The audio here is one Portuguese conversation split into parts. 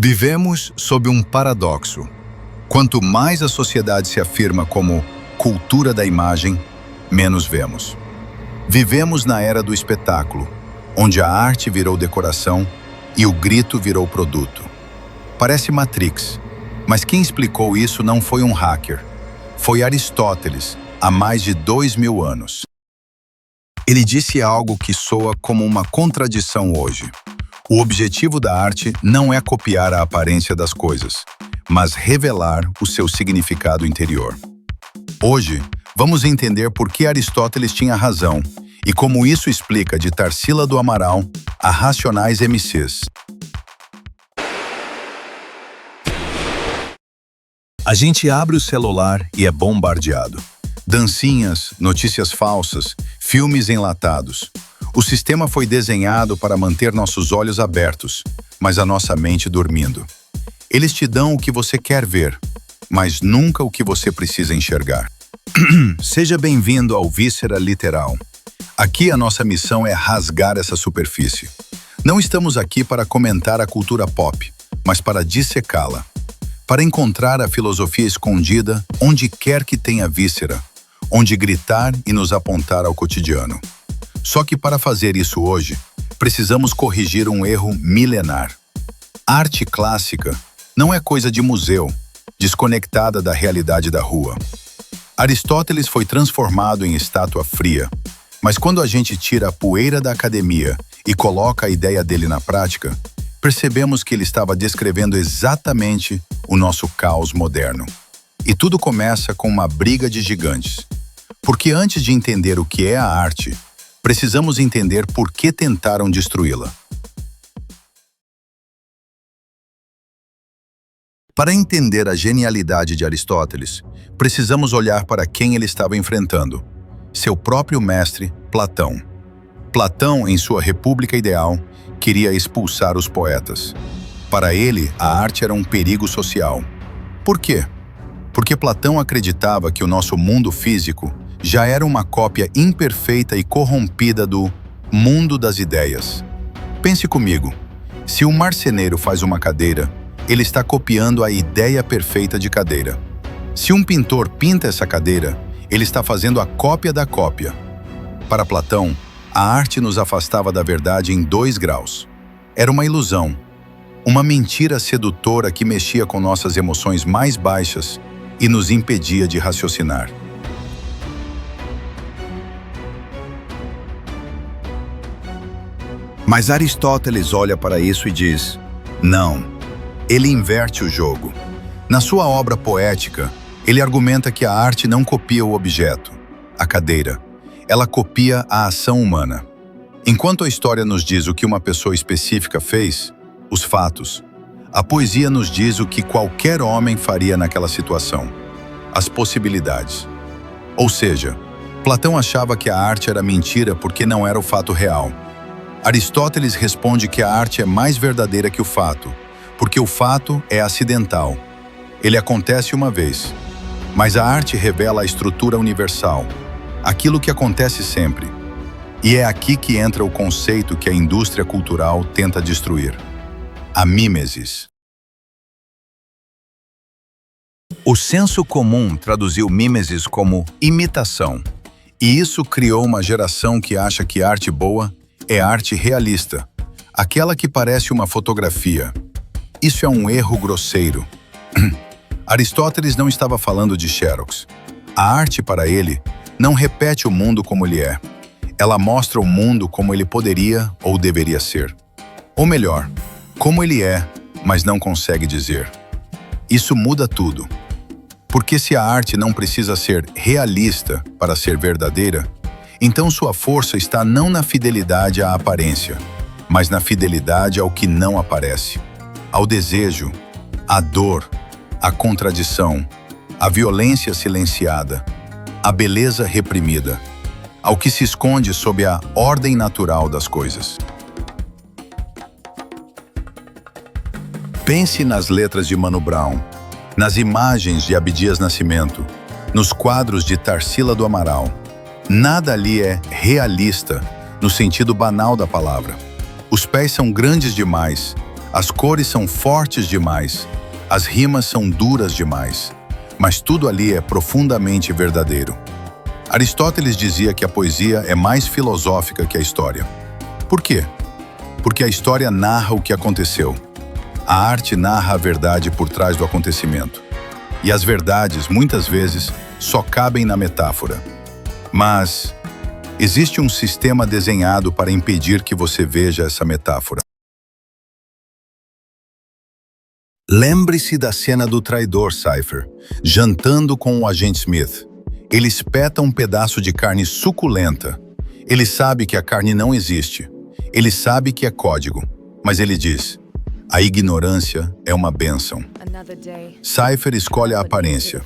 Vivemos sob um paradoxo. Quanto mais a sociedade se afirma como cultura da imagem, menos vemos. Vivemos na era do espetáculo, onde a arte virou decoração e o grito virou produto. Parece Matrix, mas quem explicou isso não foi um hacker. Foi Aristóteles, há mais de 2000 anos. Ele disse algo que soa como uma contradição hoje. O objetivo da arte não é copiar a aparência das coisas, mas revelar o seu significado interior. Hoje, vamos entender por que Aristóteles tinha razão e como isso explica de Tarsila do Amaral a Racionais MCs. A gente abre o celular e é bombardeado. Dancinhas, notícias falsas, filmes enlatados. O sistema foi desenhado para manter nossos olhos abertos, mas a nossa mente dormindo. Eles te dão o que você quer ver, mas nunca o que você precisa enxergar. Seja bem-vindo ao Víscera Literal. Aqui a nossa missão é rasgar essa superfície. Não estamos aqui para comentar a cultura pop, mas para dissecá-la. Para encontrar a filosofia escondida onde quer que tenha víscera, onde gritar e nos apontar ao cotidiano. Só que para fazer isso hoje, precisamos corrigir um erro milenar. Arte clássica não é coisa de museu, desconectada da realidade da rua. Aristóteles foi transformado em estátua fria, mas quando a gente tira a poeira da academia e coloca a ideia dele na prática, percebemos que ele estava descrevendo exatamente o nosso caos moderno. E tudo começa com uma briga de gigantes. Porque antes de entender o que é a arte, precisamos entender por que tentaram destruí-la. Para entender a genialidade de Aristóteles, precisamos olhar para quem ele estava enfrentando. Seu próprio mestre, Platão. Platão, em sua República Ideal, queria expulsar os poetas. Para ele, a arte era um perigo social. Por quê? Porque Platão acreditava que o nosso mundo físico já era uma cópia imperfeita e corrompida do mundo das ideias. Pense comigo, se um marceneiro faz uma cadeira, ele está copiando a ideia perfeita de cadeira. Se um pintor pinta essa cadeira, ele está fazendo a cópia da cópia. Para Platão, a arte nos afastava da verdade em 2 graus. Era uma ilusão, uma mentira sedutora que mexia com nossas emoções mais baixas e nos impedia de raciocinar. Mas Aristóteles olha para isso e diz: não, ele inverte o jogo. Na sua obra poética, ele argumenta que a arte não copia o objeto, a cadeira. Ela copia a ação humana. Enquanto a história nos diz o que uma pessoa específica fez, os fatos, a poesia nos diz o que qualquer homem faria naquela situação, as possibilidades. Ou seja, Platão achava que a arte era mentira porque não era o fato real. Aristóteles responde que a arte é mais verdadeira que o fato, porque o fato é acidental. Ele acontece uma vez, mas a arte revela a estrutura universal, aquilo que acontece sempre. E é aqui que entra o conceito que a indústria cultural tenta destruir: a mimesis. O senso comum traduziu mimesis como imitação, e isso criou uma geração que acha que arte boa é arte realista, aquela que parece uma fotografia. Isso é um erro grosseiro. Aristóteles não estava falando de Xerox. A arte, para ele, não repete o mundo como ele é. Ela mostra o mundo como ele poderia ou deveria ser. Ou melhor, como ele é, mas não consegue dizer. Isso muda tudo. Porque se a arte não precisa ser realista para ser verdadeira, então sua força está não na fidelidade à aparência, mas na fidelidade ao que não aparece, ao desejo, à dor, à contradição, à violência silenciada, à beleza reprimida, ao que se esconde sob a ordem natural das coisas. Pense nas letras de Mano Brown, nas imagens de Abdias Nascimento, nos quadros de Tarsila do Amaral. Nada ali é realista, no sentido banal da palavra. Os pés são grandes demais, As cores são fortes demais, as rimas são duras demais, mas tudo ali é profundamente verdadeiro. Aristóteles dizia que a poesia é mais filosófica que a história. Por quê? Porque a história narra o que aconteceu. A arte narra a verdade por trás do acontecimento. E as verdades, muitas vezes, só cabem na metáfora. Mas existe um sistema desenhado para impedir que você veja essa metáfora. Lembre-se da cena do traidor Cypher, jantando com o agente Smith. Ele espeta um pedaço de carne suculenta. Ele sabe que a carne não existe. Ele sabe que é código. Mas ele diz: a ignorância é uma bênção. Cypher escolhe a aparência.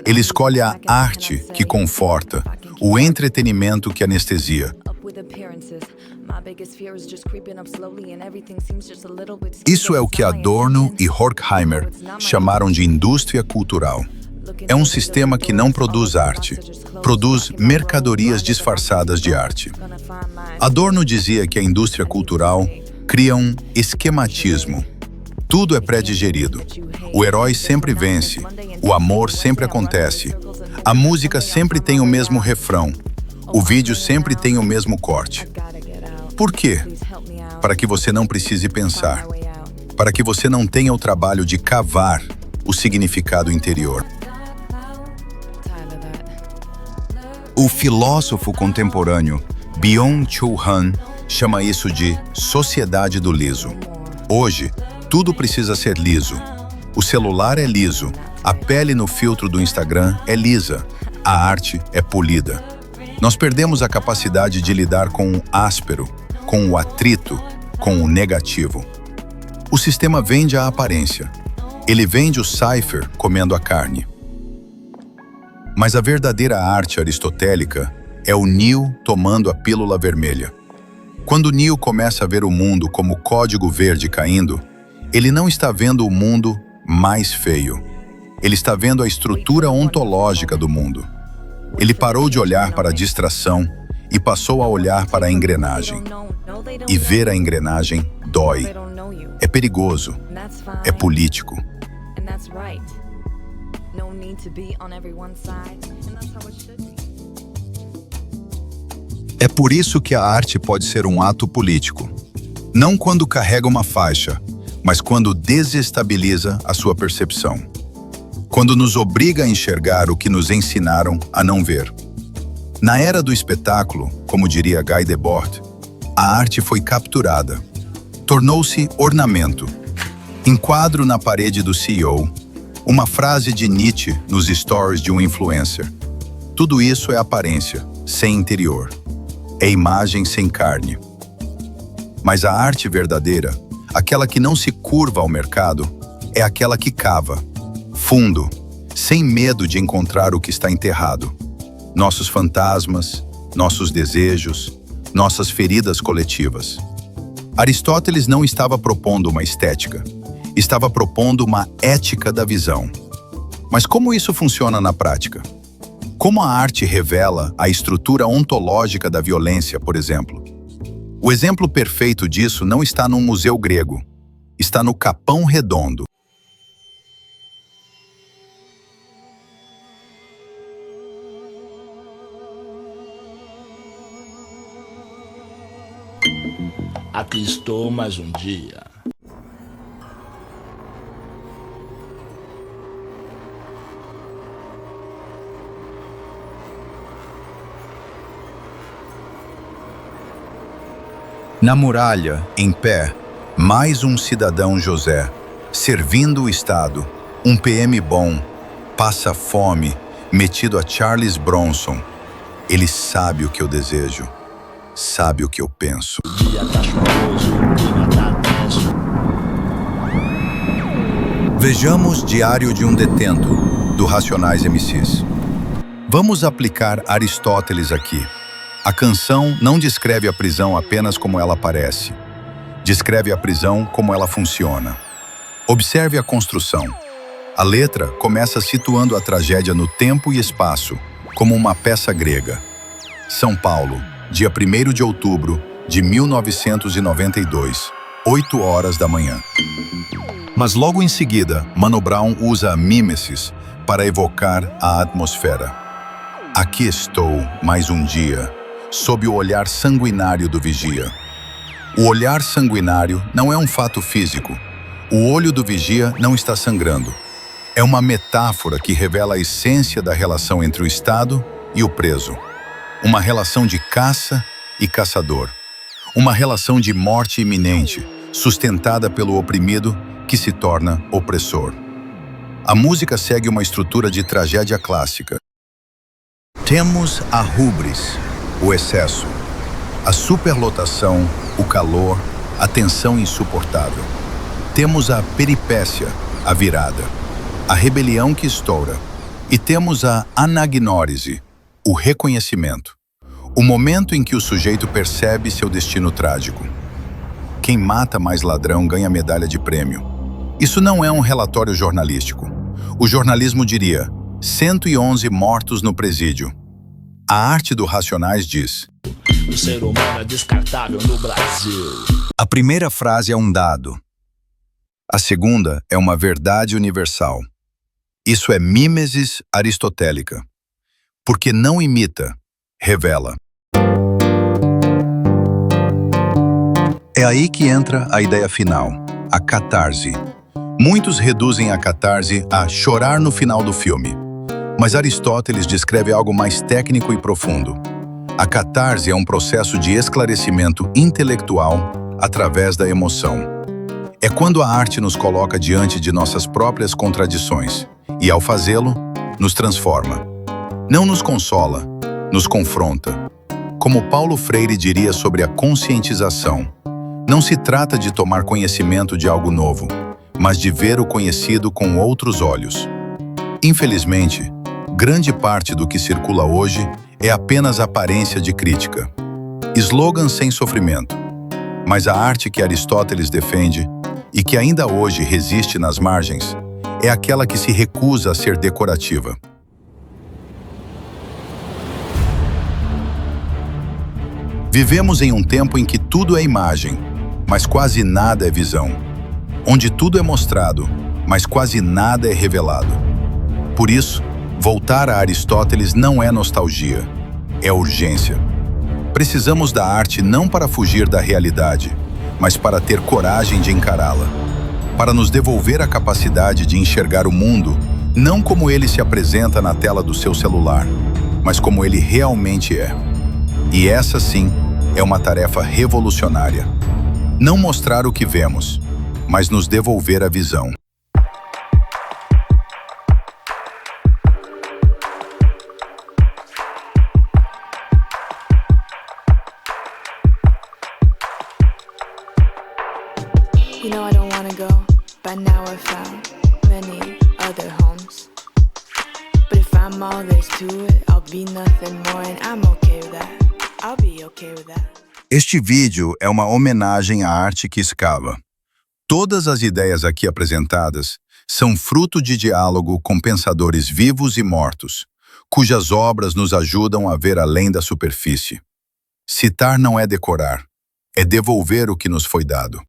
Ele escolhe a arte que conforta, o entretenimento que anestesia. Isso é o que Adorno e Horkheimer chamaram de indústria cultural. É um sistema que não produz arte, produz mercadorias disfarçadas de arte. Adorno dizia que a indústria cultural cria um esquematismo. Tudo é pré-digerido. O herói sempre vence, o amor sempre acontece, a música sempre tem o mesmo refrão, o vídeo sempre tem o mesmo corte. Por quê? Para que você não precise pensar, para que você não tenha o trabalho de cavar o significado interior. O filósofo contemporâneo Byung-Chul Han chama isso de sociedade do liso. Hoje, tudo precisa ser liso. O celular é liso, a pele no filtro do Instagram é lisa, a arte é polida. Nós perdemos a capacidade de lidar com o áspero, com o atrito, com o negativo. O sistema vende a aparência. Ele vende o Cypher comendo a carne. Mas a verdadeira arte aristotélica é o Neo tomando a pílula vermelha. Quando Neo começa a ver o mundo como código verde caindo, ele não está vendo o mundo mais feio. Ele está vendo a estrutura ontológica do mundo. Ele parou de olhar para a distração e passou a olhar para a engrenagem. E ver a engrenagem dói. É perigoso. É político. É por isso que a arte pode ser um ato político. Não quando carrega uma faixa, mas quando desestabiliza a sua percepção. Quando nos obriga a enxergar o que nos ensinaram a não ver. Na era do espetáculo, como diria Guy Debord, a arte foi capturada. Tornou-se ornamento. Enquadro na parede do CEO, uma frase de Nietzsche nos stories de um influencer. Tudo isso é aparência, sem interior. É imagem sem carne. Mas a arte verdadeira, aquela que não se curva ao mercado, é aquela que cava, fundo, sem medo de encontrar o que está enterrado. Nossos fantasmas, nossos desejos, nossas feridas coletivas. Aristóteles não estava propondo uma estética, estava propondo uma ética da visão. Mas como isso funciona na prática? Como a arte revela a estrutura ontológica da violência, por exemplo? O exemplo perfeito disso não está num museu grego, está no Capão Redondo. Aqui estou mais um dia. Na muralha, em pé, mais um cidadão José, servindo o Estado, um PM bom, passa fome, metido a Charles Bronson. Ele sabe o que eu desejo, sabe o que eu penso. O dia tá chuvoso, o clima tá tenso. Vejamos Diário de um Detento, do Racionais MCs. Vamos aplicar Aristóteles aqui. A canção não descreve a prisão apenas como ela parece. Descreve a prisão como ela funciona. Observe a construção. A letra começa situando a tragédia no tempo e espaço, como uma peça grega. São Paulo, dia 1º de outubro de 1992. 8 horas da manhã. Mas logo em seguida, Mano Brown usa a mímesis para evocar a atmosfera. Aqui estou, mais um dia, sob o olhar sanguinário do vigia. O olhar sanguinário não é um fato físico. O olho do vigia não está sangrando. É uma metáfora que revela a essência da relação entre o Estado e o preso. Uma relação de caça e caçador. Uma relação de morte iminente, sustentada pelo oprimido que se torna opressor. A música segue uma estrutura de tragédia clássica. Temos a hubris, o excesso, a superlotação, o calor, a tensão insuportável. Temos a peripécia, a virada, a rebelião que estoura. E temos a anagnórise, o reconhecimento, o momento em que o sujeito percebe seu destino trágico. Quem mata mais ladrão ganha medalha de prêmio. Isso não é um relatório jornalístico. O jornalismo diria: 111 mortos no presídio. A arte do Racionais diz: O ser humano é descartável no Brasil. a primeira frase é um dado. A segunda é uma verdade universal. Isso é mímesis aristotélica. Porque não imita, revela. É aí que entra a ideia final, a catarse. Muitos reduzem a catarse a chorar no final do filme. Mas Aristóteles descreve algo mais técnico e profundo. A catarse é um processo de esclarecimento intelectual através da emoção. É quando a arte nos coloca diante de nossas próprias contradições e, ao fazê-lo, nos transforma. Não nos consola, nos confronta. Como Paulo Freire diria sobre a conscientização, não se trata de tomar conhecimento de algo novo, mas de ver o conhecido com outros olhos. Infelizmente, grande parte do que circula hoje é apenas aparência de crítica. Slogans sem sofrimento. Mas a arte que Aristóteles defende, e que ainda hoje resiste nas margens, é aquela que se recusa a ser decorativa. Vivemos em um tempo em que tudo é imagem, mas quase nada é visão. Onde tudo é mostrado, mas quase nada é revelado. Por isso, voltar a Aristóteles não é nostalgia, é urgência. Precisamos da arte não para fugir da realidade, mas para ter coragem de encará-la. Para nos devolver a capacidade de enxergar o mundo não como ele se apresenta na tela do seu celular, mas como ele realmente é. E essa, sim, é uma tarefa revolucionária. Não mostrar o que vemos, mas nos devolver a visão. You know I don't wanna go, but now I've found many other homes. But if I'm all there's to it, I'll be nothing more, and I'm okay with that. I'll be okay with that. Este vídeo é uma homenagem à arte que escava. Todas as ideias aqui apresentadas são fruto de diálogo com pensadores vivos e mortos, cujas obras nos ajudam a ver além da superfície. Citar não é decorar, é devolver o que nos foi dado.